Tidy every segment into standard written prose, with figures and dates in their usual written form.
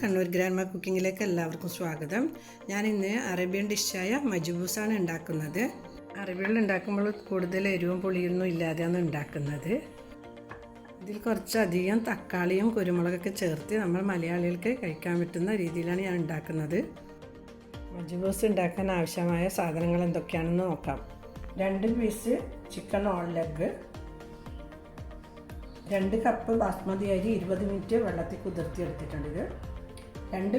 Kannur grandma കുക്കിങ്ങിലേക്ക് എല്ലാവർക്കും സ്വാഗതം. ഞാനിന്ന് അറേബ്യൻ ഡിഷായ മജ്ബൂസാണ് ഉണ്ടാക്കുന്നത്. അറേബ്യയിൽ ഉണ്ടാക്കുമ്പോൾ കൂടുതൽ എരിവും പുളിയൊന്നും ഇല്ലാതെയാണ് ഉണ്ടാക്കുന്നത്. ഇതിൽ കുറച്ചധികം തക്കാളിയും കുരുമുളകൊക്കെ ചേർത്ത് നമ്മൾ മലയാളികൾക്ക് കഴിക്കാൻ പറ്റുന്ന രീതിയിലാണ് ഞാൻ ഉണ്ടാക്കുന്നത്. മജ്ബൂസ് ഉണ്ടാക്കാൻ ആവശ്യമായ സാധനങ്ങൾ എന്തൊക്കെയാണെന്ന് നോക്കാം. 2 piece chicken whole leg, 2 cup basmati അരി 20 മിനിറ്റ് വെള്ളത്തിൽ കുതിർത്തി എടുത്തിട്ടുണ്ട്. 2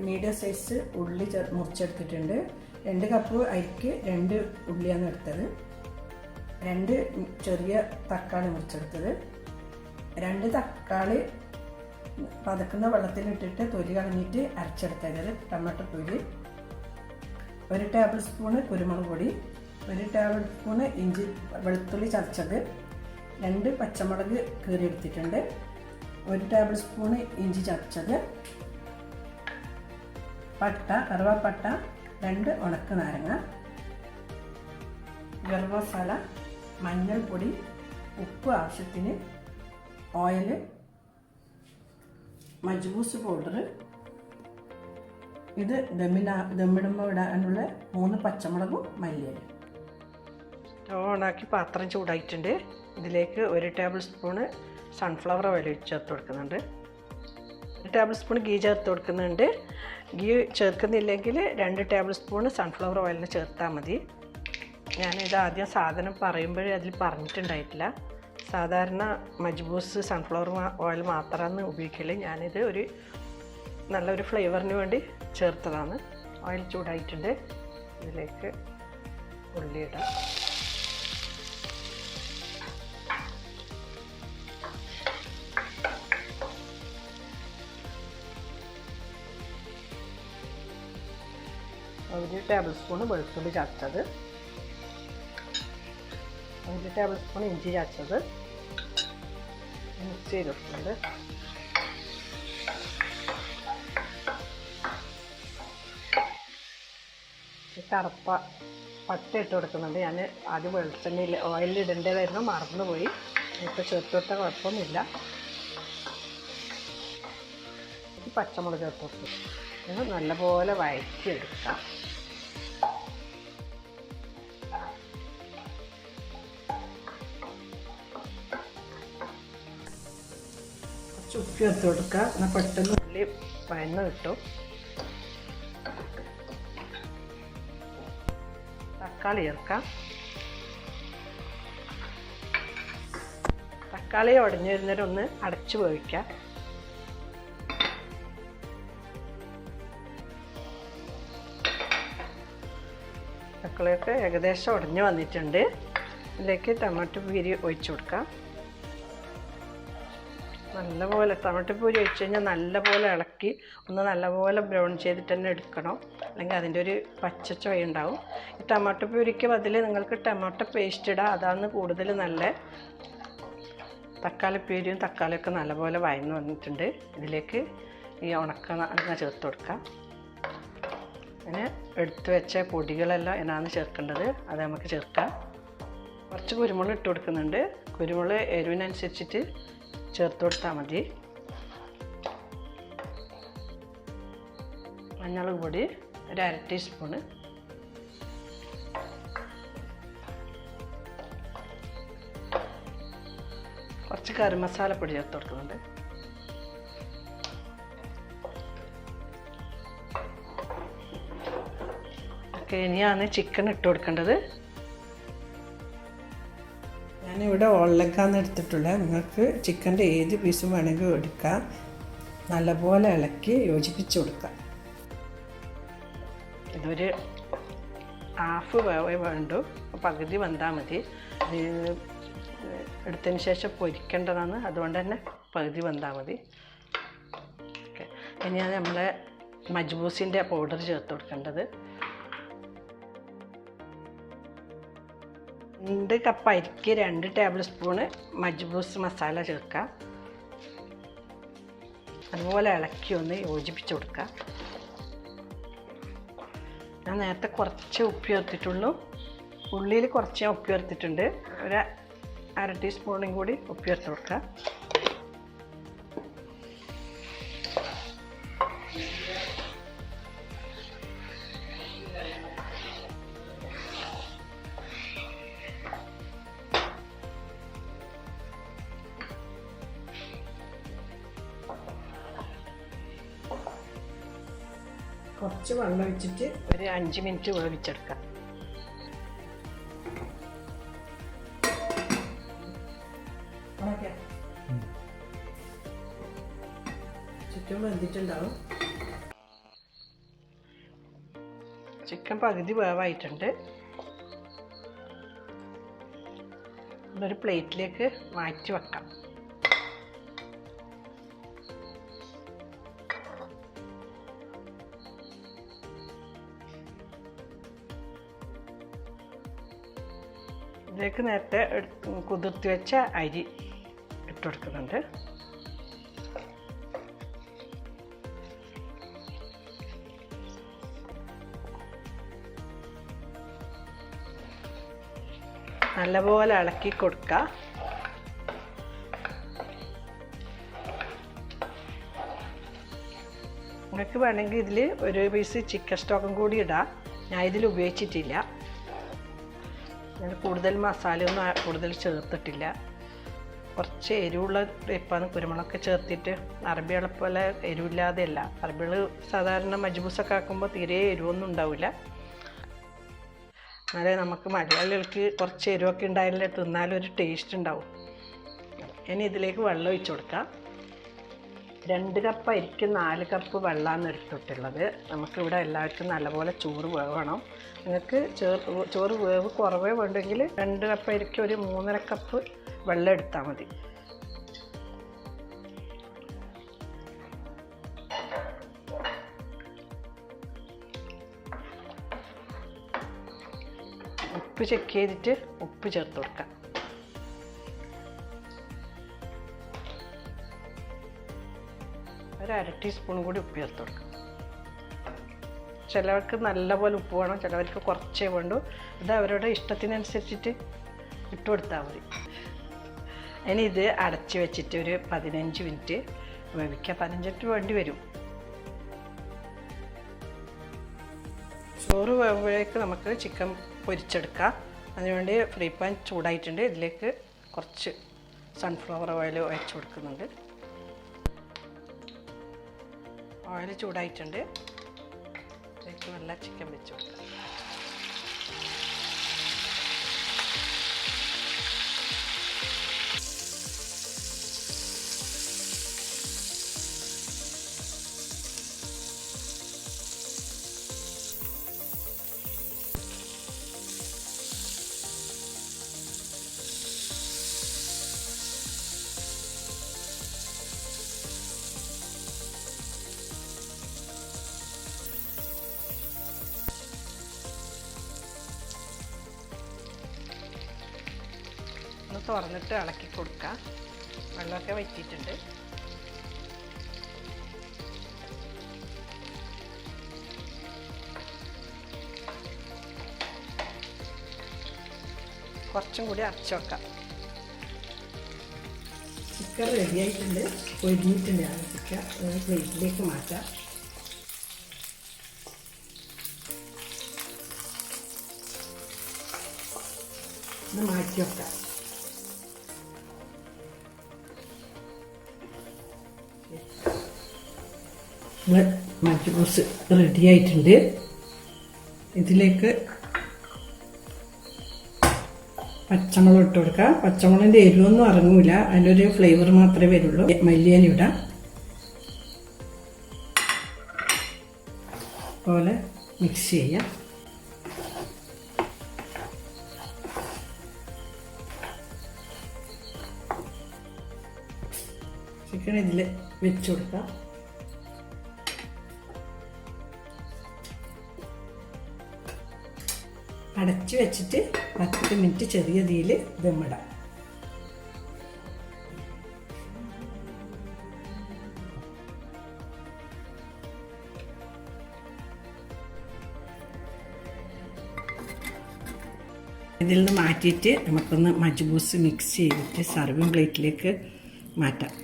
മീഡിയം സൈസ് ഉള്ളി മുറിച്ചെടുത്തിട്ടുണ്ട്. 2 കപ്പ് അരിക്ക് 2 ഉള്ളിയാണ് എടുത്തത്. 2 ചെറിയ തക്കാളി മുറിച്ചെടുത്തത്. 2 തക്കാളി പതക്കുന്ന വെള്ളത്തിലിട്ടിട്ട് തൊലി കളഞ്ഞിട്ട് അരച്ചെടുത്തത്. ടൊമാറ്റോ പ്യൂരി, 1 ടേബിൾ സ്പൂണ് കുരുമുളക് പൊടി, 1 ടേബിൾ സ്പൂണ് ഇഞ്ചി വെളുത്തുള്ളി ചതച്ചത്, 2 പച്ചമുളക് കീറിയെടുത്തിട്ടുണ്ട്, 1 ടേബിൾ സ്പൂണ് ഇഞ്ചി ചതച്ചത്, കറുവാപ്പട്ട, 2 ഉണക്ക നാരങ്ങ, ഗരം മസാല, മഞ്ഞൾപ്പൊടി, ഉപ്പ് ആവശ്യത്തിന്, ഓയിൽ, മജ്ബൂസ് പൗഡർ. ഇത് ദമ്മിടുമ്പോൾ ഇടാനുള്ള 3 പച്ചമുളകും മല്ലിയില. ഓണാക്കി പാത്രം ചൂടായിട്ടുണ്ട്. ഇതിലേക്ക് 1 ടേബിൾ സ്പൂണ് സൺഫ്ലവർ ഓയിൽ ചേർത്ത് കൊടുക്കുന്നുണ്ട്. 1 ടേബിൾ സ്പൂൺ ഗീ ചേർത്ത് കൊടുക്കുന്നുണ്ട്. ഗീ ചേർക്കുന്നില്ലെങ്കിൽ 2 ടേബിൾ സ്പൂണ് സൺഫ്ലവർ ഓയിലിന് ചേർത്താൽ മതി. ഞാനിത് ആദ്യം സാധനം പറയുമ്പോഴേ അതിൽ പറഞ്ഞിട്ടുണ്ടായിട്ടില്ല. സാധാരണ മജ്ബൂസ് സൺഫ്ലവർ ഓയിൽ മാത്രമാണ് ഉപയോഗിക്കൽ. ഞാനിത് നല്ലൊരു ഫ്ലേവറിന് വേണ്ടി ചേർത്തതാണ്. ഓയിൽ ചൂടായിട്ടുണ്ട്. ഇതിലേക്ക് ഉള്ളി ഇടാം. ഒരു ടേബിൾ സ്പൂണ് വെളുത്തുള്ളി ചതച്ചത്, 1 ടേബിൾ സ്പൂൺ ഇഞ്ചി ചതച്ചത് മിക്സ് ചെയ്ത് കൊടുക്കുന്നുണ്ട്. കറുപ്പ പട്ട ഇട്ട് കൊടുക്കുന്നുണ്ട്. ഞാൻ ആദ്യം വെളിച്ചെണ്ണയിൽ ഓയിലിൽ ഇടേണ്ടതായിരുന്നു, മറന്നുപോയി. ഇപ്പോൾ ചേർത്ത് കൊടുത്താൽ കുഴപ്പമൊന്നുമില്ല. പച്ചമുളക് ചേർത്ത് കൊടുക്കും. ഇത് നല്ലപോലെ വഴറ്റിയെടുക്കാം. കുറച്ച് ഉപ്പ് ചേർത്ത് കൊടുക്കുക. എന്നാൽ പെട്ടെന്ന് ഉള്ളി വഴന്ന് കിട്ടും. തക്കാളി ചേർക്കാം. തക്കാളി ഉടഞ്ഞു വരുന്നേരം ഒന്ന് അടച്ചു വേവിക്കാം. തക്കാളിയൊക്കെ ഏകദേശം ഉടഞ്ഞു വന്നിട്ടുണ്ട്. ഇതിലേക്ക് ടൊമാറ്റോ പ്യൂരി ഒഴിച്ചു കൊടുക്കാം. നല്ലപോലെ ടൊമാറ്റോ പ്യൂരി ഒഴിച്ച് കഴിഞ്ഞാൽ നല്ലപോലെ ഇളക്കി നല്ലപോലെ ബ്രൗൺ ചെയ്തിട്ട് തന്നെ എടുക്കണം, അല്ലെങ്കിൽ അതിൻ്റെ ഒരു പച്ചച്ചുവ ഉണ്ടാവും. ഈ ടൊമാറ്റോ പ്യൂരിക്ക് ബദൽ നിങ്ങൾക്ക് ടൊമാറ്റോ പേസ്റ്റ് ഇടാം, അതാണ് കൂടുതൽ നല്ല. തക്കാളി പ്യൂരിയും തക്കാളിയൊക്കെ നല്ലപോലെ വഴന്ന് വന്നിട്ടുണ്ട്. ഇതിലേക്ക് ഈ ഉണക്ക ചേർത്ത് കൊടുക്കാം. അങ്ങനെ എടുത്ത് വെച്ച പൊടികളെല്ലാം എന്നാണ് ചേർക്കേണ്ടത്, അത് നമുക്ക് ചേർക്കാം. കുറച്ച് കുരുമുളക് ഇട്ട് കൊടുക്കുന്നുണ്ട്. കുരുമുളക് എരിവിനനുസരിച്ചിട്ട് ചേർത്ത് കൊടുത്താൽ മതി. മഞ്ഞൾപ്പൊടി പൊടി 1/2 ടീസ്പൂണ്, കുറച്ച് ഗരം മസാലപ്പൊടി ചേർത്ത് കൊടുക്കുന്നുണ്ട്. ഇനിയാണ് ചിക്കൻ ഇട്ട് കൊടുക്കേണ്ടത്. ഞാനിവിടെ ഓൾ ലെഗാണ് എടുത്തിട്ടുള്ളത്. നിങ്ങൾക്ക് ചിക്കൻ്റെ ഏത് പീസും വേണമെങ്കിൽ എടുക്കാം. നല്ലപോലെ ഇളക്കി യോജിപ്പിച്ച് കൊടുക്കാം. ഇതൊരു ഹാഫ് വേവേ വേണ്ടു, പകുതി വെന്താൽ മതി. എടുത്തതിന് ശേഷം പൊരിക്കേണ്ടതാണ്, അതുകൊണ്ട് തന്നെ പകുതി വെന്താൽ മതി. ഓക്കെ, ഇനിയാണ് നമ്മളെ മജ്ബൂസിൻ്റെ പൗഡർ ചേർത്ത് കൊടുക്കേണ്ടത്. 2 കപ്പ് അരിക്ക് 2 ടേബിൾ സ്പൂണ് മജ്ബൂസ് മസാല ചേർക്കുക. അതുപോലെ ഇളക്കി ഒന്ന് യോജിപ്പിച്ച് കൊടുക്കുക. ഞാൻ നേരത്തെ കുറച്ച് ഉപ്പ് ചേർത്തിട്ടുള്ളൂ. ഉള്ളിയിൽ കുറച്ച് ഞാൻ ഉപ്പ് ചേർത്തിട്ടുണ്ട്. 1/2 ടീസ്പൂണും കൂടി ഉപ്പ് ചേർത്ത് കൊടുക്കുക. കുറച്ച് വെള്ളം ഒഴിച്ചിട്ട് ഒരു 5 മിനിറ്റ് വേവിച്ചെടുക്കാം. ചിക്കൻ വെന്തിട്ടുണ്ടാവും. ചിക്കൻ പകുതി വേവായിട്ടുണ്ട്. ഒരു പ്ലേറ്റിലേക്ക് മാറ്റി വെക്കാം. ഇതിലേക്ക് നേരത്തെ കുതിർത്തി വെച്ച അരി ഇട്ട് കൊടുക്കുന്നുണ്ട്. നല്ലപോലെ ഇളക്കി കൊടുക്കുക. നിങ്ങൾക്ക് വേണമെങ്കിൽ ഇതിൽ ഒരു പീസ് ചിക്കൻ സ്റ്റോക്കും കൂടി ഇടാം. ഞാൻ ഇതിൽ ഉപയോഗിച്ചിട്ടില്ല. ഞാൻ കൂടുതൽ മസാലയൊന്നും കൂടുതൽ ചേർത്തിട്ടില്ല. കുറച്ച് എരിവുള്ള ടൈപ്പാണ്. കുരുമുളകൊക്കെ ചേർത്തിട്ട് അറബികളെ പോലെ എരിവില്ലാതെയല്ല. അറബികൾ സാധാരണ മജ്ബൂസൊക്കെ ആക്കുമ്പോൾ തീരെ എരിവൊന്നും ഉണ്ടാവില്ല. എന്നാലേ നമുക്ക് മലയാളികൾക്ക് കുറച്ച് എരിവൊക്കെ ഉണ്ടായാലേ തിന്നാലൊരു ടേസ്റ്റ് ഉണ്ടാവും. ഇനി ഇതിലേക്ക് വെള്ളം ഒഴിച്ച് കൊടുക്കാം. 2 കപ്പ് അരിക്ക് 4 കപ്പ് വെള്ളമാണ് എടുത്തിട്ടുള്ളത്. നമുക്കിവിടെ എല്ലാവർക്കും നല്ലപോലെ ചോറ് വേവണം. നിങ്ങൾക്ക് ചോറ് വേവ് കുറവേ വേണ്ടെങ്കിൽ 2 കപ്പ് അരിക്ക് ഒരു 3.5 കപ്പ് വെള്ളം എടുത്താൽ മതി. ഉപ്പ് ചെക്ക് ചെയ്തിട്ട് ഉപ്പ് ചേർത്ത് കൊടുക്കാം. ഒരു 1/2 ടീസ്പൂൺ കൂടി ഉപ്പ് ചേർത്ത് കൊടുക്കാം. ചിലവർക്ക് നല്ലപോലെ ഉപ്പ് വേണം, ചിലവർക്ക് കുറച്ചേ വേണ്ടൂ. ഇത് അവരുടെ ഇഷ്ടത്തിനനുസരിച്ചിട്ട് ഇട്ട് കൊടുത്താൽ മതി. ഇനി ഇത് അടച്ച് വെച്ചിട്ട് ഒരു 15 മിനിറ്റ് വേവിക്കുക. 15 മിനിറ്റ് വേണ്ടി വരും. ചോറ് വേവുമ്പോഴേക്ക് നമുക്ക് ചിക്കൻ പൊരിച്ചെടുക്കാം. അതിനുവേണ്ടി ഫ്രൈ പാൻ ചൂടായിട്ടുണ്ട്. ഇതിലേക്ക് കുറച്ച് സൺഫ്ലവർ ഓയിൽ ഒഴിച്ച് കൊടുക്കുന്നുണ്ട്. ഓയിൽ ചൂടായിട്ടുണ്ട്. ഇതിലേക്ക് നല്ല ചിക്കൻ വെച്ച് കൊടുക്കാം. ഒന്ന് തുറന്നിട്ട് ഇളക്കി കൊടുക്കുക. വെള്ളമൊക്കെ വറ്റിയിട്ടുണ്ട്. കുറച്ചും കൂടി അടച്ചു വെക്കാം. ചിക്കൻ റെഡിയായിട്ടുണ്ട്. പൊരിഞ്ഞിട്ടുണ്ട്. ആ ചിക്കൻ പ്ലേറ്റിലേക്ക് മാറ്റാം. ഇത് മാറ്റി വെക്കാം. മജ്ബൂസ് റെഡി ആയിട്ടുണ്ട്. ഇതിലേക്ക് പച്ചമുളക് ഇട്ട് കൊടുക്കാം. പച്ചമുളകിൻ്റെ എരിവൊന്നും ഇറങ്ങില്ല, അതിൻ്റെ ഒരു ഫ്ലേവർ മാത്രമേ വരുള്ളൂ. മല്ലിയില ഇടാം. പോലെ മിക്സ് ചെയ്യാം. ചിക്കൻ ഇതിൽ വെച്ച് കൊടുക്കാം. അടച്ച് വെച്ചിട്ട് 10 മിനിറ്റ് ചെറിയ തീയിൽ ദമ്മിടാം. ഇതിൽ നിന്ന് മാറ്റിയിട്ട് നമുക്കൊന്ന് മജ്ബൂസ് മിക്സ് ചെയ്തിട്ട് സർവിങ് പ്ലേറ്റിലേക്ക് മാറ്റാം.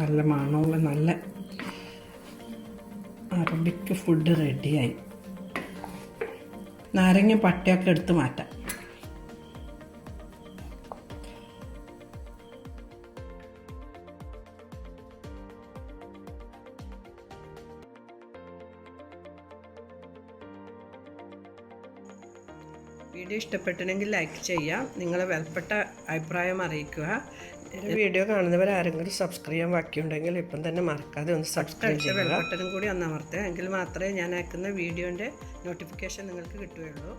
നല്ല മണമുള്ള നല്ല അറബിക്ക് ഫുഡ് റെഡിയായി. നാരങ്ങ പട്ടയൊക്കെ എടുത്ത് മാറ്റാം. വീഡിയോ ഇഷ്ടപ്പെട്ടിട്ടുണ്ടെങ്കിൽ ലൈക്ക് ചെയ്യാം, നിങ്ങളെ വിലപ്പെട്ട അഭിപ്രായം അറിയിക്കുക. വീഡിയോ കാണുന്നവർ ആരെങ്കിലും സബ്സ്ക്രൈബ് ചെയ്യാൻ ബാക്കിയുണ്ടെങ്കിൽ ഇപ്പം തന്നെ മറക്കാതെ ഒന്ന് സബ്സ്ക്രൈബ് ചെയ്യുക. ബെൽബട്ടനും കൂടി ഒന്ന് അമർത്തുക, എങ്കിൽ മാത്രമേ ഞാൻ അയക്കുന്ന വീഡിയോൻ്റെ നോട്ടിഫിക്കേഷൻ നിങ്ങൾക്ക് കിട്ടുകയുള്ളൂ.